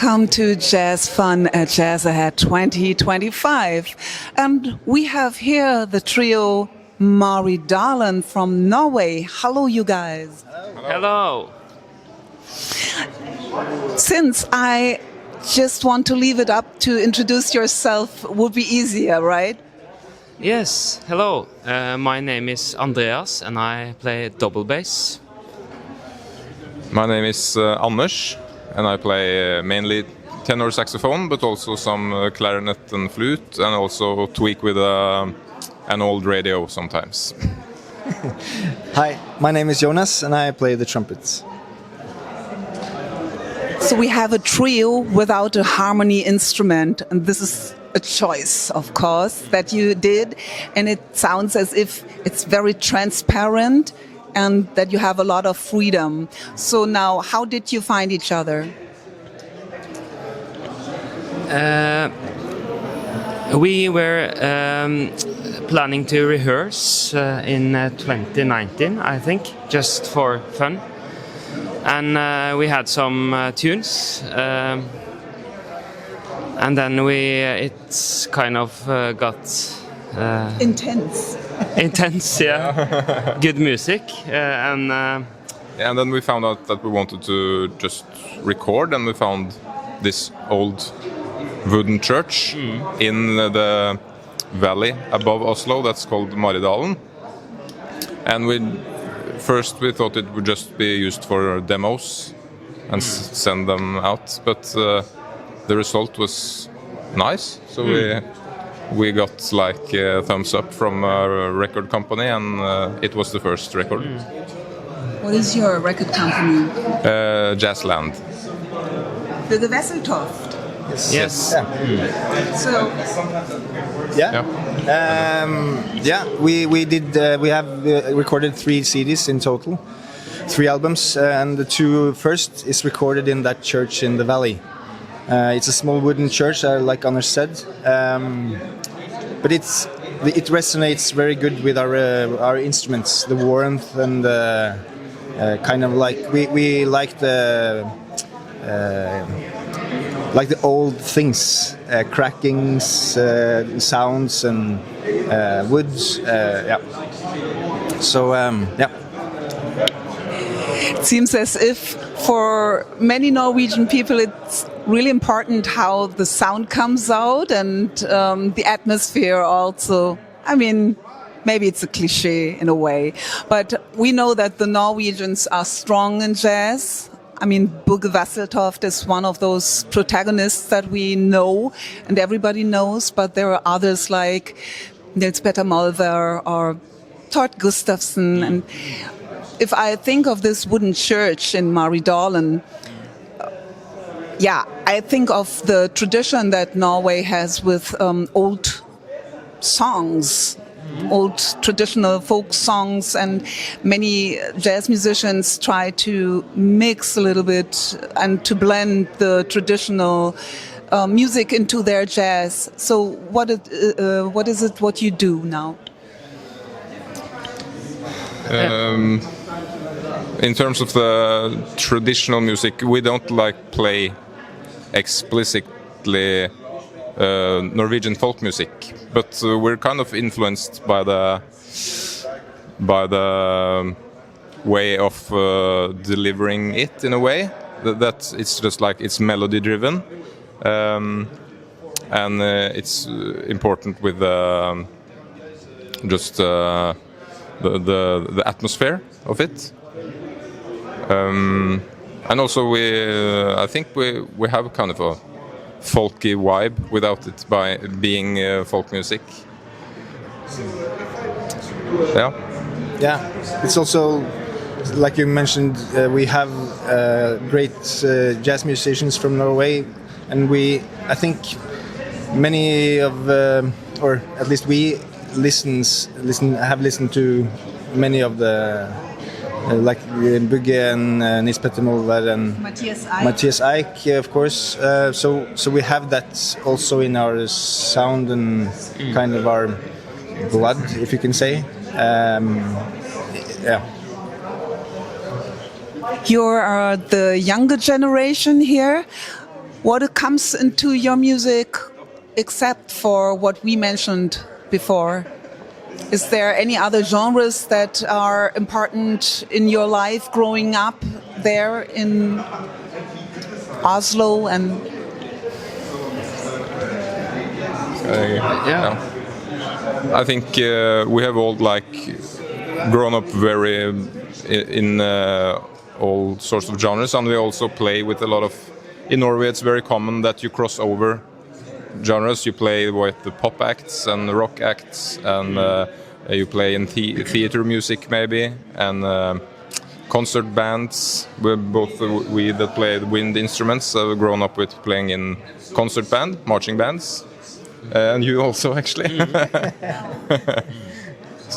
Welcome to Jazz Fun at Jazzahead 2025. And we have here the trio Maridalen from Norway. Hello, you guys. Hello. Since I just want to leave it up to introduce yourself would be easier, right? Yes, hello. My name is Andreas and I play double bass. My name is Anders and I play mainly tenor saxophone, but also some clarinet and flute, and also tweak with an old radio sometimes. Hi, my name is Jonas and I play the trumpets. So we have a trio without a harmony instrument, and this is a choice, of course, that you did, and it sounds as if it's very transparent and that you have a lot of freedom. So now, how did you find each other? We were planning to rehearse in 2019, I think, just for fun. And we had some tunes, and then it's kind of got Intense. intense, yeah. Good music, and And then we found out that we wanted to just record, and we found this old wooden church in the valley above Oslo that's called Maridalen. And first we thought it would just be used for demos and send them out, but the result was nice, so we got like a thumbs up from a record company, and it was the first record. What is your record company? Jazzland. The Vesseltoft. yes. Yeah. So We have recorded 3 CDs in total, 3 albums, and the 2 first is recorded in that church in the valley. It's a small wooden church, like Anders said, but it resonates very good with our instruments, the warmth and kind of like we like the old things, crackings, sounds, and woods. Yeah. So yeah. it seems as if for many Norwegian people it's really important how the sound comes out and the atmosphere also. I mean, maybe it's a cliche in a way, but we know that the Norwegians are strong in jazz. I mean, Bugge Wasseltoft is one of those protagonists that we know and everybody knows, but there are others like Nils Petter Molvær or Tord Gustafsson. And if I think of this wooden church in Maridalen, I think of the tradition that Norway has with old songs, old traditional folk songs, and many jazz musicians try to mix a little bit and to blend the traditional music into their jazz. So what is it what you do now? In terms of the traditional music, we don't play explicitly Norwegian folk music, but we're kind of influenced by the way of delivering it in a way that it's just like it's melody driven, and it's important with just the atmosphere of it, and also I think we have kind of a folky vibe without it being folk music. Yeah, it's also, like you mentioned, we have great jazz musicians from Norway, and I think many of, or at least we have listened to many of the like Bugge and Nils Petter Molvær and Matthias Eik, of course. So we have that also in our sound and kind of our blood, if you can say. Yeah. You're the younger generation here. what comes into your music except for what we mentioned before? Is there any other genres that are important in your life growing up there in Oslo and Yeah. I think we have all grown up very in all sorts of genres, and we also play with a lot of. In Norway, it's very common that you cross over genres. You play with the pop acts and the rock acts, and you play in theater music maybe, and concert bands. We that play the wind instruments have grown up with playing in concert band, marching bands. And you also, actually.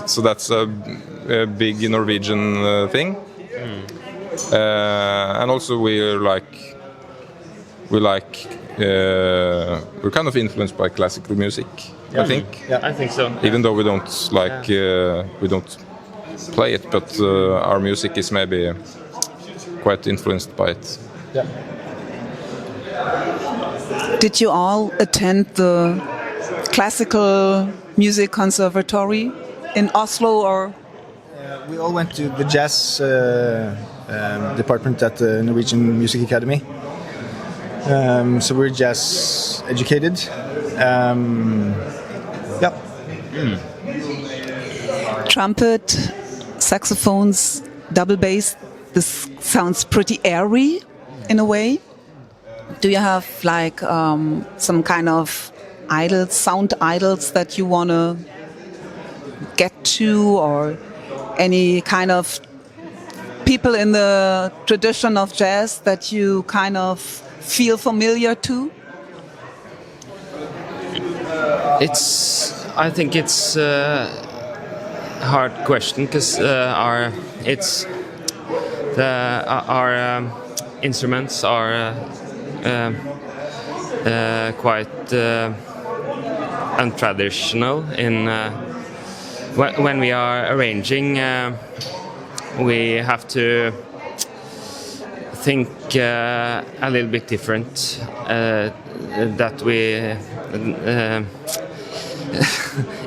So that's a big Norwegian thing. And also we're kind of influenced by classical music, I think. Yeah. I think so. Even though we don't we don't play it, but our music is maybe quite influenced by it. Yeah. did you all attend the classical music conservatory in Oslo or? We all went to the jazz department at the Norwegian Music Academy. So we're jazz educated. Yeah. Trumpet, saxophones, double bass. This sounds pretty airy in a way. Do you have like some kind of idols, sound idols that you want to get to, or any kind of people in the tradition of jazz that you kind of feel familiar to? I think it's a hard question because our instruments are quite untraditional. When we are arranging, we have to think a little bit different. That we,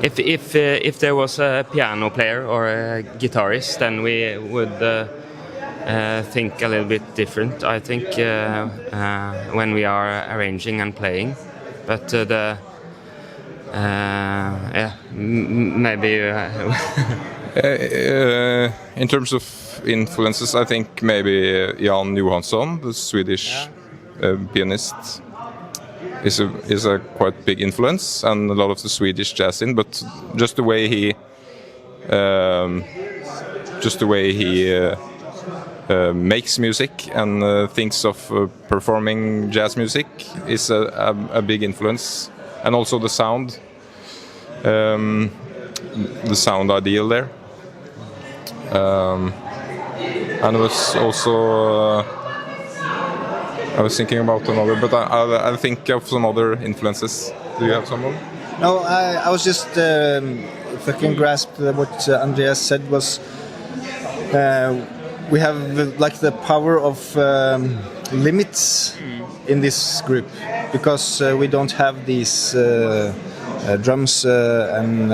if there was a piano player or a guitarist, then we would think a little bit different. I think when we are arranging and playing, but maybe. In terms of influences, I think maybe Jan Johansson, the Swedish pianist, is a quite big influence, and a lot of the Swedish jazz scene. But just the way he makes music and thinks of performing jazz music is a big influence, and also the sound ideal there. And it was also I was thinking about another, but I think of some other influences. Do you have someone? No, I was just if I can grasp what Andreas said was we have the power of limits in this group, because we don't have these drums and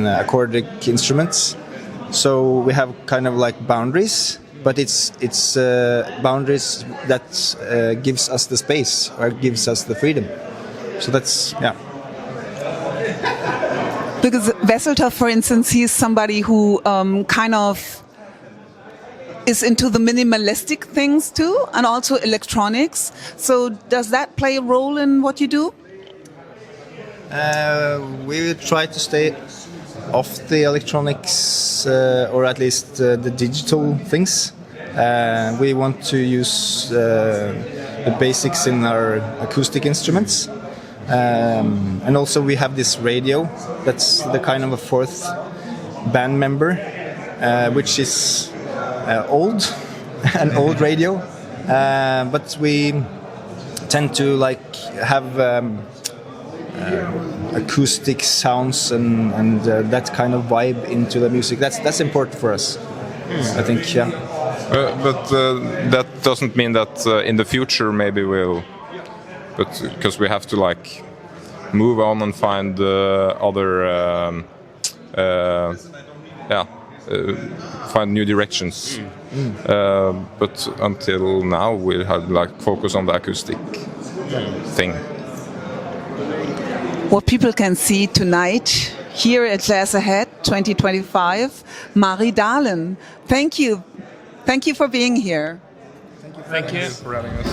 accordic instruments. So we have kind of like boundaries, but it's boundaries that gives us the space or gives us the freedom. So that's, yeah. Because Wesselter, for instance, he's somebody who kind of is into the minimalistic things too, and also electronics. So does that play a role in what you do? We try to stay off the electronics, or at least the digital things. We want to use the basics in our acoustic instruments. And also we have this radio that's the kind of a fourth band member, which is old, an old radio. But we tend to have acoustic sounds and that kind of vibe into the music. That's important for us, I think. Yeah. But that doesn't mean that in the future maybe we'll but because we have to like move on and find other find new directions. But until now we have like focus on the acoustic thing. What people can see tonight here at Jazzahead 2025, Maridalen. Thank you for being here. Thank you for having us.